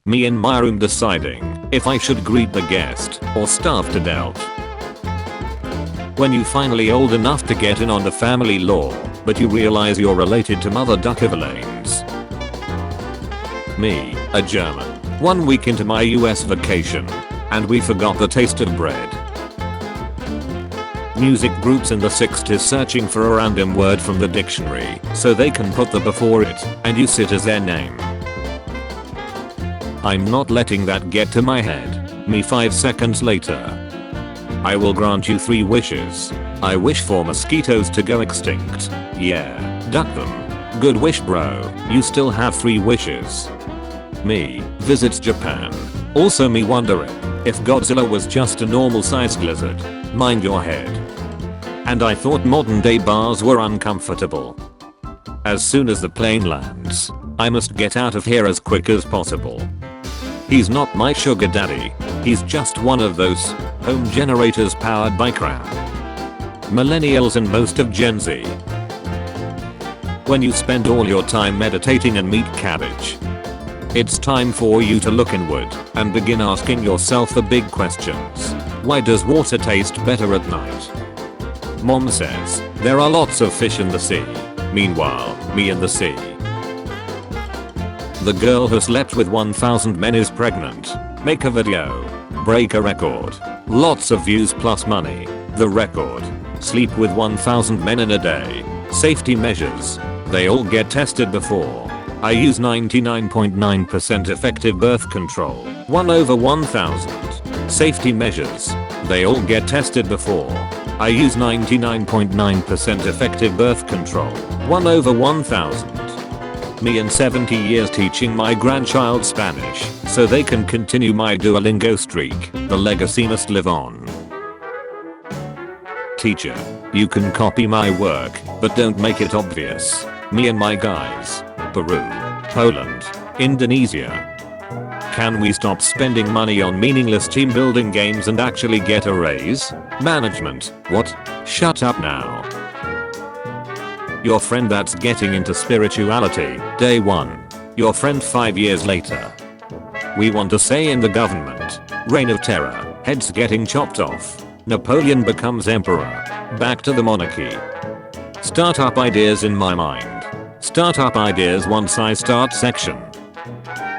Me in my room deciding if I should greet the guest or starve to death. When you finally old enough to get in on the family law, but you realize you're related to Mother Duckerverlanes. Me, a German. 1 week into my US vacation. And we forgot the taste of bread. Music groups in the 60s searching for a random word from the dictionary so they can put the before it and use it as their name. I'm not letting that get to my head. Me 5 seconds later. I will grant you 3 wishes. I wish for mosquitoes to go extinct. Yeah, duck them. Good wish bro, you still have 3 wishes. Me, visits Japan. Also me wondering if Godzilla was just a normal sized lizard. Mind your head. And I thought modern day bars were uncomfortable. As soon as the plane lands, I must get out of here as quick as possible. He's not my sugar daddy. He's just one of those home generators powered by crap. Millennials and most of Gen Z. When you spend all your time meditating and meat cabbage, it's time for you to look inward and begin asking yourself the big questions. Why does water taste better at night? Mom says there are lots of fish in the sea. Meanwhile, me in the sea. The girl who slept with 1,000 men is pregnant. Make a video. Break a record. Lots of views plus money. The record. Sleep with 1,000 men in a day. Safety measures. They all get tested before. I use 99.9% effective birth control. 1/1000. Safety measures. They all get tested before. I use 99.9% effective birth control. 1/1000. Me in 70 years teaching my grandchild Spanish so they can continue my Duolingo streak. The legacy must live on. Teacher, you can copy my work, but don't make it obvious. Me and my guys. Peru, Poland, Indonesia. Can we stop spending money on meaningless team building games and actually get a raise? Management, what? Shut up now. Your friend that's getting into spirituality, day 1. Your friend 5 years later. We want a say in the government. Reign of terror, heads getting chopped off. Napoleon becomes emperor. Back to the monarchy. Startup ideas in my mind. Startup ideas once I start section.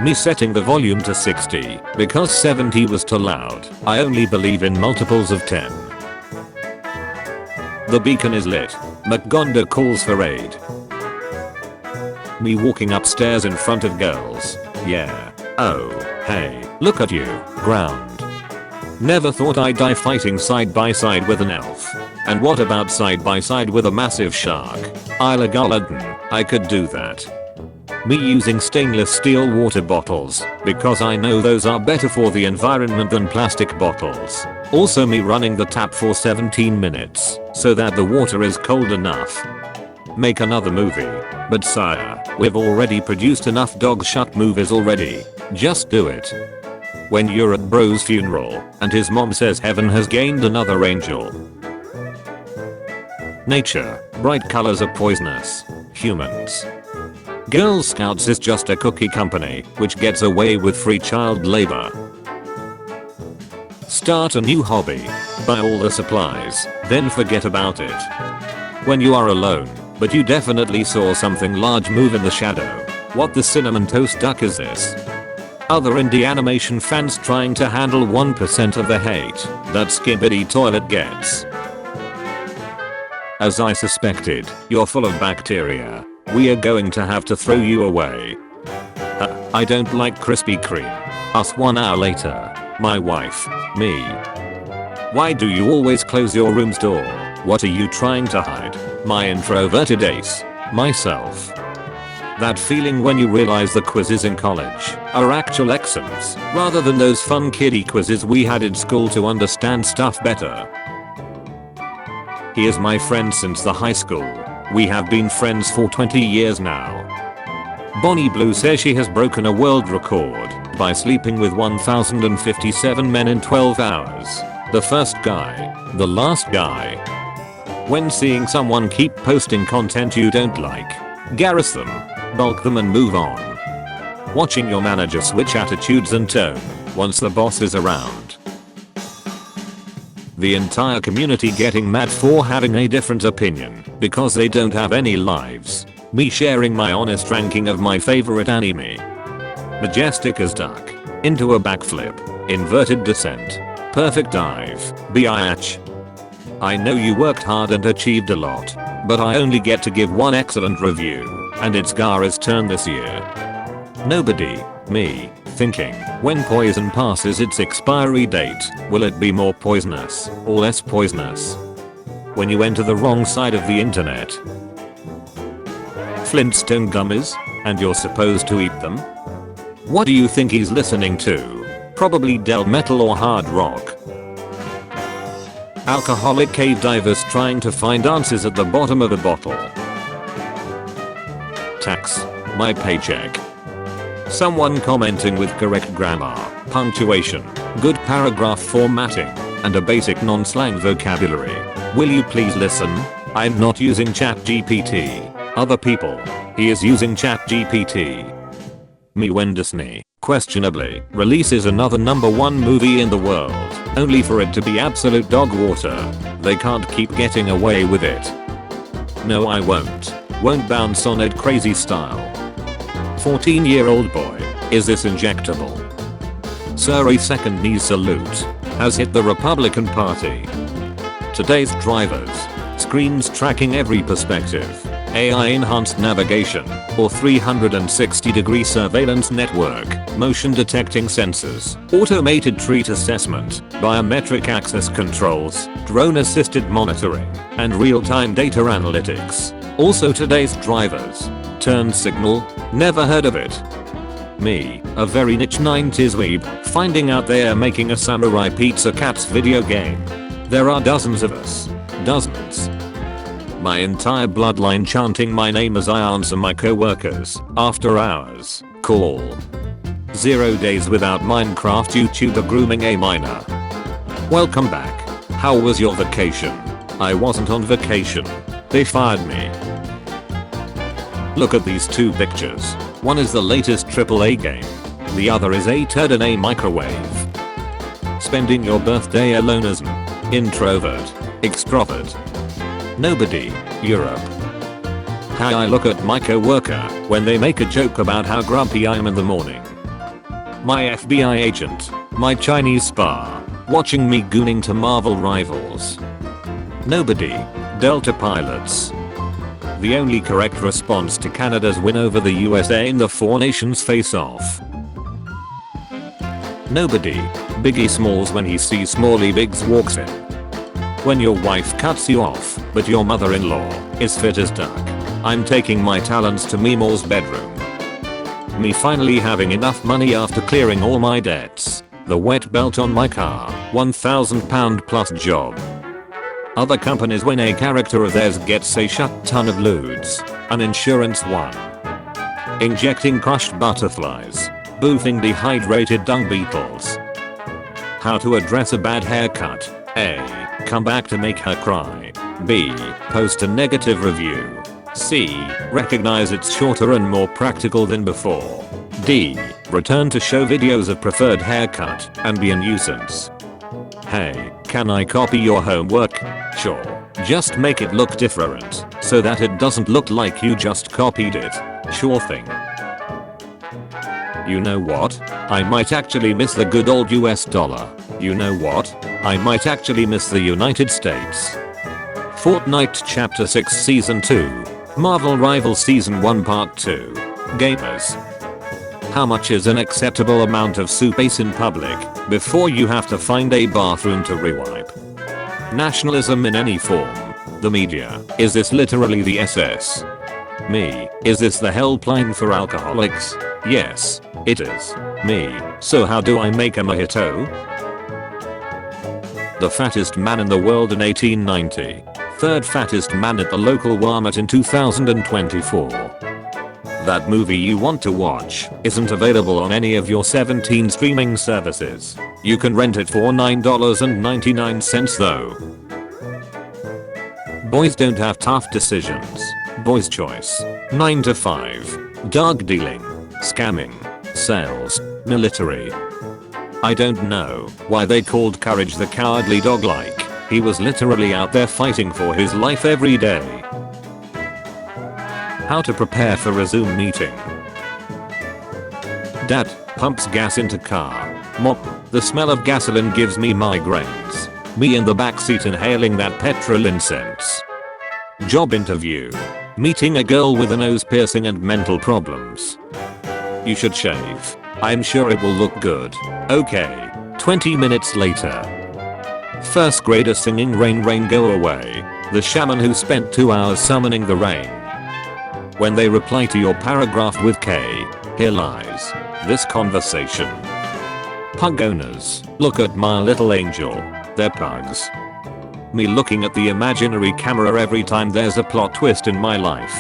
Me setting the volume to 60 because 70 was too loud. I only believe in multiples of 10. The beacon is lit. McGonda calls for aid. Me walking upstairs in front of girls. Yeah. Oh, hey, look at you, ground. Never thought I'd die fighting side by side with an elf. And what about side by side with a massive shark? Isla Gulladon, I could do that. Me using stainless steel water bottles because I know those are better for the environment than plastic bottles. Also me running the tap for 17 minutes so that the water is cold enough. Make another movie. But sire, we've already produced enough dog shut movies already. Just do it. When you're at bro's funeral and his mom says heaven has gained another angel. Nature, bright colors are poisonous. Humans. Girl Scouts is just a cookie company which gets away with free child labor. Start a new hobby. Buy all the supplies, then forget about it. When you are alone, but you definitely saw something large move in the shadow. What the cinnamon toast duck is this? Other indie animation fans trying to handle 1% of the hate that Skibidi Toilet gets. As I suspected, you're full of bacteria. We are going to have to throw you away. I don't like Krispy Kreme. Us 1 hour later. My wife. Me. Why do you always close your room's door? What are you trying to hide? My introverted ace. Myself. That feeling when you realize the quizzes in college are actual exams rather than those fun kiddie quizzes we had in school to understand stuff better. He is my friend since the high school. We have been friends for 20 years now. Bonnie Blue says she has broken a world record by sleeping with 1,057 men in 12 hours. The first guy. The last guy. When seeing someone keep posting content you don't like, garrus them, bulk them and move on. Watching your manager switch attitudes and tone once the boss is around. The entire community getting mad for having a different opinion because they don't have any lives. Me sharing my honest ranking of my favorite anime. Majestic as duck. Into a backflip. Inverted descent. Perfect dive. Biatch. I know you worked hard and achieved a lot, but I only get to give one excellent review, and it's Gaara's turn this year. Nobody, me, thinking, when poison passes its expiry date, will it be more poisonous or less poisonous? When you enter the wrong side of the internet. Flintstone gummies, and you're supposed to eat them? What do you think he's listening to? Probably del metal or hard rock. Alcoholic cave divers trying to find answers at the bottom of a bottle. Tax. My paycheck. Someone commenting with correct grammar, punctuation, good paragraph formatting, and a basic non-slang vocabulary. Will you please listen? I'm not using ChatGPT. Other people. He is using ChatGPT. Me when Disney, questionably, releases another #1 movie in the world, only for it to be absolute dog water. They can't keep getting away with it. No, I won't. Won't bounce on it crazy style. 14-year-old boy, is this injectable? Sir, a second knee salute has hit the Republican Party. Today's drivers, screens tracking every perspective, AI enhanced navigation, or 360-degree surveillance network, motion detecting sensors, automated treat assessment, biometric access controls, drone assisted monitoring, and real-time data analytics. Also today's drivers. Turn signal, never heard of it. Me, a very niche 90s weeb, finding out they're making a Samurai Pizza Cats video game. There are dozens of us. Dozens. My entire bloodline chanting my name as I answer my co-workers after hours call. 0 days without Minecraft YouTuber grooming a minor. Welcome back. How was your vacation? I wasn't on vacation. They fired me. Look at these two pictures. One is the latest AAA game. The other is a turd in a microwave. Spending your birthday alone as an introvert, extrovert. Nobody, Europe. How I look at my co-worker when they make a joke about how grumpy I am in the morning. My FBI agent, my Chinese spa, watching me gooning to Marvel rivals. Nobody, Delta pilots. The only correct response to Canada's win over the USA in the Four Nations face-off. Nobody, Biggie Smalls when he sees Smalley Biggs walks in. When your wife cuts you off, but your mother-in-law is fit as duck. I'm taking my talents to Meemaw's bedroom. Me finally having enough money after clearing all my debts. The wet belt on my car, £1,000 plus job. Other companies when a character of theirs gets a shut ton of lewds. An insurance one. Injecting crushed butterflies. Boofing dehydrated dung beetles. How to address a bad haircut. A. Come back to make her cry. B. Post a negative review. C. Recognize it's shorter and more practical than before. D. Return to show videos of preferred haircut and be a nuisance. Hey, can I copy your homework? Sure. Just make it look different so that it doesn't look like you just copied it. Sure thing. You know what? I might actually miss the good old US dollar. You know what? I might actually miss the United States. Fortnite Chapter 6 Season 2. Marvel Rivals Season 1 Part 2. Gamers. How much is an acceptable amount of soup base in public before you have to find a bathroom to rewipe? Nationalism in any form. The media. Is this literally the SS? Me. Is this the helpline for alcoholics? Yes, it is. Me. So how do I make a mojito? The fattest man in the world in 1890. Third fattest man at the local Walmart in 2024. That movie you want to watch isn't available on any of your 17 streaming services. You can rent it for $9.99 though. Boys don't have tough decisions. Boys choice. 9 to 5. Drug dealing. Scamming. sales, military. I don't know why they called Courage the Cowardly Dog, like he was literally out there fighting for his life every day. How to prepare for a Zoom meeting. Dad pumps gas into car. Mom, the smell of gasoline gives me migraines. Me in the backseat inhaling that petrol incense. Job interview. Meeting a girl with a nose piercing and mental problems. You should shave. I'm sure it will look good. Okay. 20 minutes later. First grader singing Rain Rain Go Away. The shaman who spent 2 hours summoning the rain. When they reply to your paragraph with K, here lies this conversation. Pug owners, look at my little angel. They're pugs. Me looking at the imaginary camera every time there's a plot twist in my life.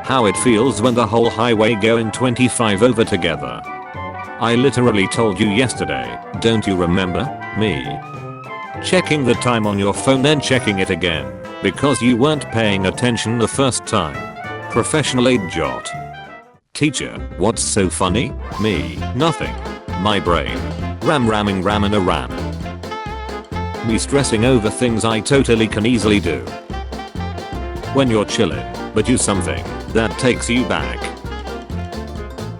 How it feels when the whole highway going 25 over together. I literally told you yesterday, don't you remember? Me. Checking the time on your phone then checking it again, because you weren't paying attention the first time. Professional aid jot. Teacher, what's so funny? Me, nothing. My brain. Ramming a ram. Me stressing over things I totally can easily do. When you're chilling, but you something that takes you back.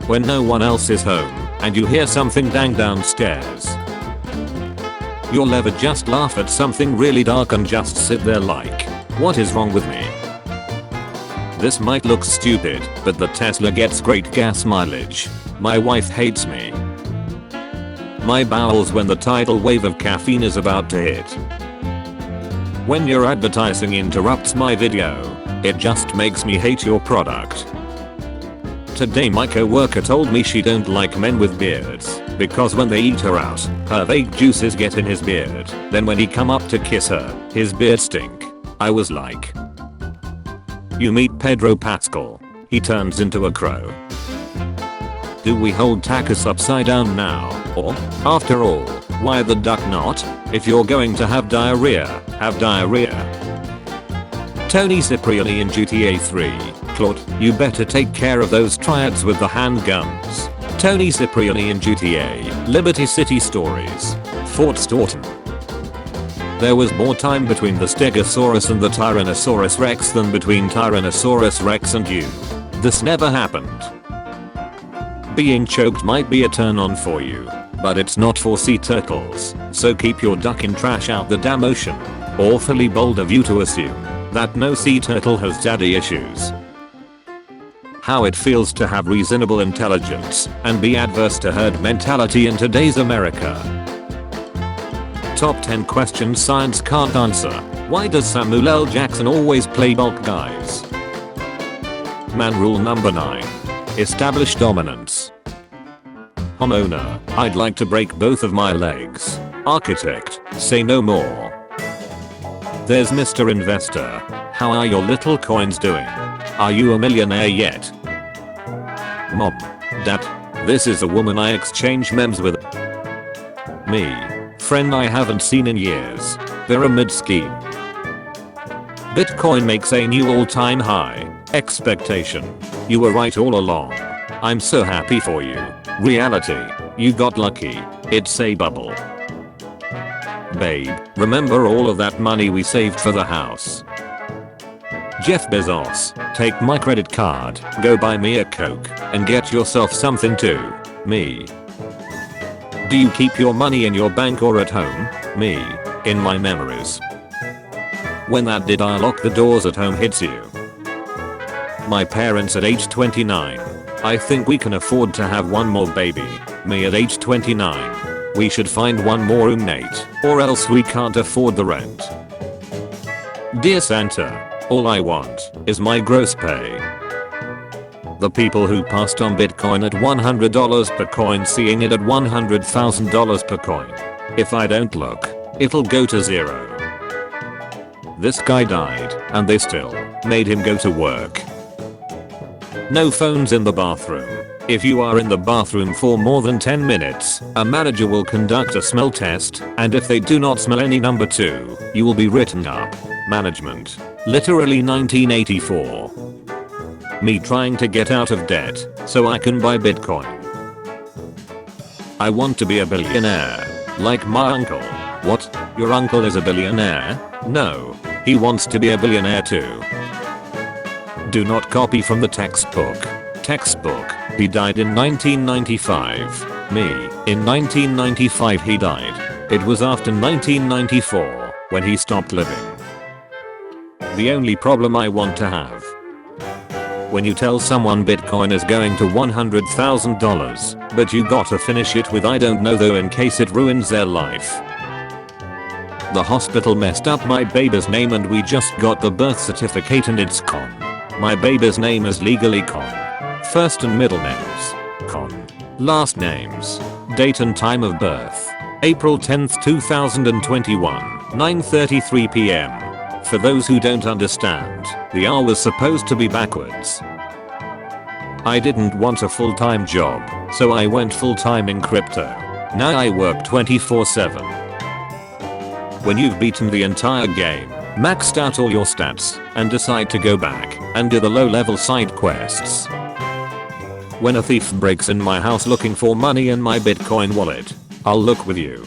When no one else is home, and you hear something dang downstairs. You'll ever just laugh at something really dark and just sit there like, what is wrong with me? This might look stupid, but the Tesla gets great gas mileage. My wife hates me. My bowels when the tidal wave of caffeine is about to hit. When your advertising interrupts my video, it just makes me hate your product. Today my co-worker told me she don't like men with beards, because when they eat her out, her vague juices get in his beard, then when he come up to kiss her, his beard stink. I was like, you meet Pedro Pascal, he turns into a crow. Do we hold tacos upside down now, or, after all, why the duck not? If you're going to have diarrhea, have diarrhea. Tony Cipriani in GTA 3, Claude, you better take care of those triads with the handguns. Tony Cipriani in GTA, Liberty City Stories, Fort Staunton. There was more time between the Stegosaurus and the Tyrannosaurus Rex than between Tyrannosaurus Rex and you. This never happened. Being choked might be a turn on for you, but it's not for sea turtles, so keep your duck in trash out the damn ocean. Awfully bold of you to assume that no sea turtle has daddy issues. How it feels to have reasonable intelligence and be adverse to herd mentality in today's America. Top 10 questions science can't answer. Why does Samuel L. Jackson always play bulk guys? Man rule number 9. Establish dominance. Homeowner, I'd like to break both of my legs. Architect, say no more. There's Mr. Investor. How are your little coins doing? Are you a millionaire yet? Mom. Dad. This is a woman I exchange memes with. Me. Friend I haven't seen in years. Pyramid scheme. Bitcoin makes a new all-time high. Expectation. You were right all along. I'm so happy for you. Reality. You got lucky. It's a bubble. Babe, remember all of that money we saved for the house? Jeff Bezos, take my credit card, go buy me a Coke, and get yourself something too. Me. Do you keep your money in your bank or at home? Me. In my memories. When that did I lock the doors at home hits you. My parents at age 29. I think we can afford to have one more baby. Me at age 29. We should find one more roommate, or else we can't afford the rent. Dear Santa, all I want is my gross pay. The people who passed on Bitcoin at $100 per coin seeing it at $100,000 per coin. If I don't look, it'll go to zero. This guy died, and they still made him go to work. No phones in the bathroom. If you are in the bathroom for more than 10 minutes, a manager will conduct a smell test, and if they do not smell any number 2, you will be written up. Management. Literally 1984. Me trying to get out of debt so I can buy Bitcoin. I want to be a billionaire. Like my uncle. What? Your uncle is a billionaire? No. He wants to be a billionaire too. Do not copy from the textbook. Textbook. He died in 1995. Me. In 1995 he died. It was after 1994 when he stopped living. The only problem I want to have. When you tell someone Bitcoin is going to $100,000, but you gotta finish it with I don't know though in case it ruins their life. The hospital messed up my baby's name and we just got the birth certificate and it's Con. My baby's name is legally Con. First and middle names. Con. Last names. Date and time of birth. April 10th 2021, 9:33 p.m. For those who don't understand, the R was supposed to be backwards. I didn't want a full-time job, so I went full-time in crypto. Now I work 24/7. When you've beaten the entire game, maxed out all your stats, and decide to go back and do the low-level side quests. When a thief breaks in my house looking for money in my Bitcoin wallet, I'll look with you.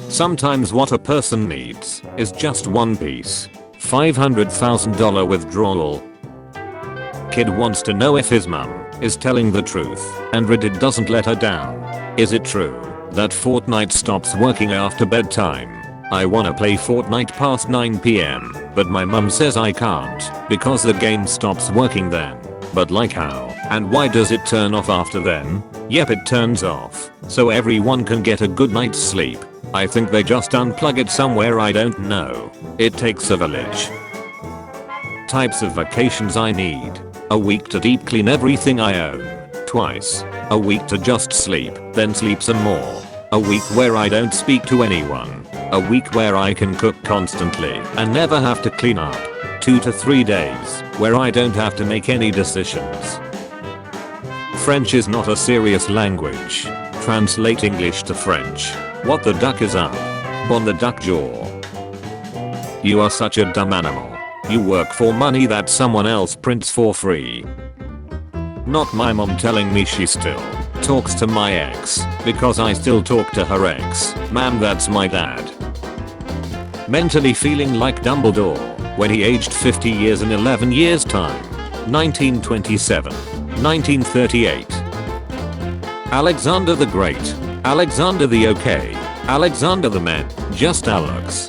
Sometimes what a person needs is just one piece. $500,000 withdrawal. Kid wants to know if his mum is telling the truth and Reddit doesn't let her down. Is it true that Fortnite stops working after bedtime? I wanna play Fortnite past 9 p.m. but my mum says I can't because the game stops working then. But like how and why does it turn off after then? Yep, it turns off so everyone can get a good night's sleep. I think they just unplug it somewhere, I don't know. It takes a village. Types of vacations I need. A week to deep clean everything I own. Twice. A week to just sleep, then sleep some more. A week where I don't speak to anyone. A week where I can cook constantly and never have to clean up. 2 to 3 days where I don't have to make any decisions. French is not a serious language. Translate English to French. What the duck is up? On the duck jaw. You are such a dumb animal. You work for money that someone else prints for free. Not my mom telling me she still talks to my ex because I still talk to her ex. Ma'am, that's my dad. Mentally feeling like Dumbledore when he aged 50 years in 11 years time. 1927. 1938. Alexander the Great. Alexander the OK. Alexander the Man. Just Alex.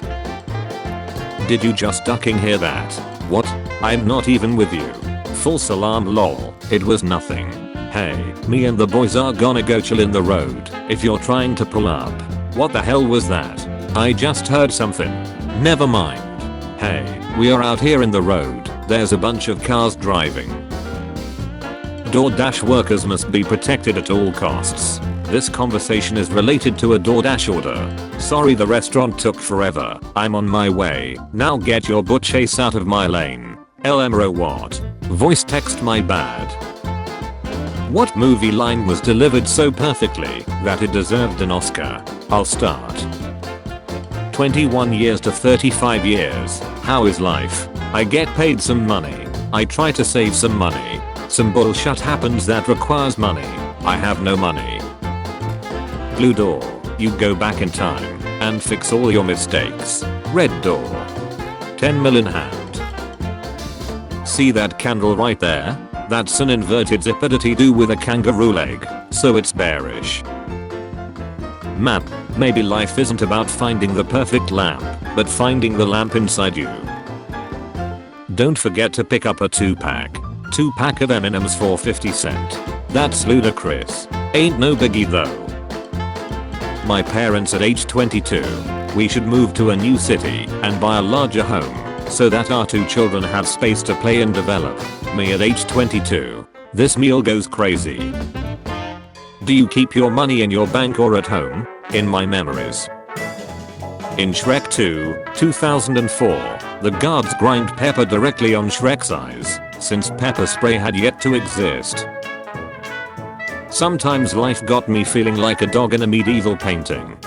Did you just ducking hear that? What? I'm not even with you. False alarm lol. It was nothing. Hey, me and the boys are gonna go chill in the road if you're trying to pull up. What the hell was that? I just heard something. Never mind. Hey, we are out here in the road. There's a bunch of cars driving. DoorDash workers must be protected at all costs. This conversation is related to a DoorDash order. Sorry the restaurant took forever. I'm on my way. Now get your butt chase out of my lane. LMRO what? Voice text my bad. What movie line was delivered so perfectly that it deserved an Oscar? I'll start. 21 years to 35 years. How is life? I get paid some money. I try to save some money. Some bullshit happens that requires money. I have no money. Blue door. You go back in time and fix all your mistakes. Red door. 10 mil in hand. See that candle right there? That's an inverted zipidity-do with a kangaroo leg, so it's bearish. Map. Maybe life isn't about finding the perfect lamp, but finding the lamp inside you. Don't forget to pick up a 2-pack. 2-pack of M&Ms for 50 cents. That's ludicrous. Ain't no biggie though. My parents at age 22. We should move to a new city and buy a larger home so that our 2 children have space to play and develop. Me at age 22. This meal goes crazy. Do you keep your money in your bank or at home? In my memories. In Shrek 2, 2004, the guards grind pepper directly on Shrek's eyes, since pepper spray had yet to exist. Sometimes life got me feeling like a dog in a medieval painting.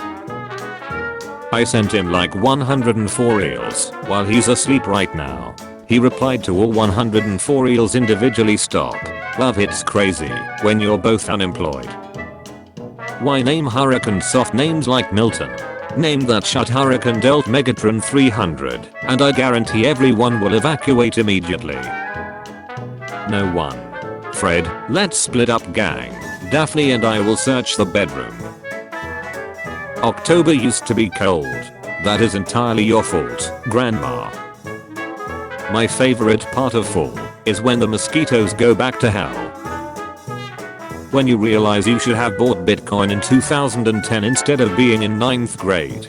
I sent him like 104 reals while he's asleep right now. He replied to all 104 reels individually. Stop. Love, it's crazy when you're both unemployed. Why name Hurricane soft names like Milton? Name that shut Hurricane dealt Megatron 300 and I guarantee everyone will evacuate immediately. No one. Fred, let's split up gang. Daphne and I will search the bedroom. October used to be cold. That is entirely your fault, Grandma. My favorite part of fall is when the mosquitoes go back to hell. When you realize you should have bought Bitcoin in 2010 instead of being in 9th grade.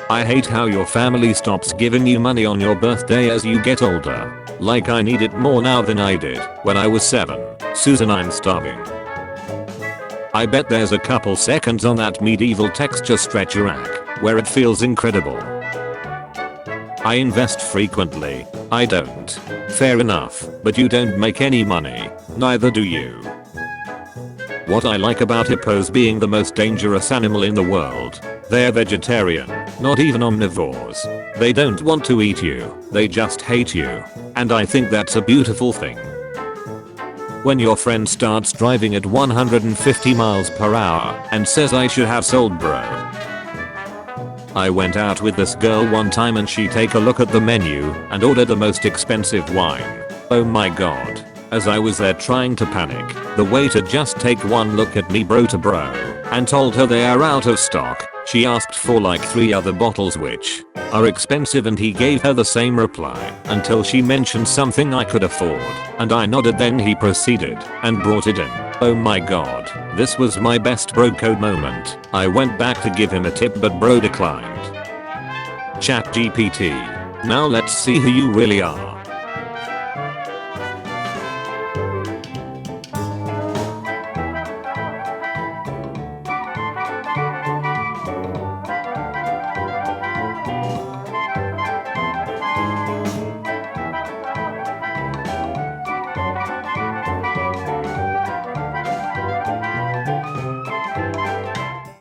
I hate how your family stops giving you money on your birthday as you get older. Like I need it more now than I did when I was 7. Susan, I'm starving. I bet there's a couple seconds on that medieval texture stretcher rack where it feels incredible. I invest frequently. I don't. Fair enough, but you don't make any money. Neither do you. What I like about hippos being the most dangerous animal in the world. They're vegetarian, not even omnivores. They don't want to eat you, they just hate you. And I think that's a beautiful thing. When your friend starts driving at 150 miles per hour and says I should have sold bro. I went out with this girl one time and she take a look at the menu and ordered the most expensive wine. Oh my god. As I was there trying to panic, the waiter just take one look at me bro to bro and told her they are out of stock. She asked for like 3 other bottles which are expensive and he gave her the same reply until she mentioned something I could afford and I nodded, then he proceeded and brought it in. Oh my god, this was my best bro code moment. I went back to give him a tip but bro declined. ChatGPT. Now let's see who you really are.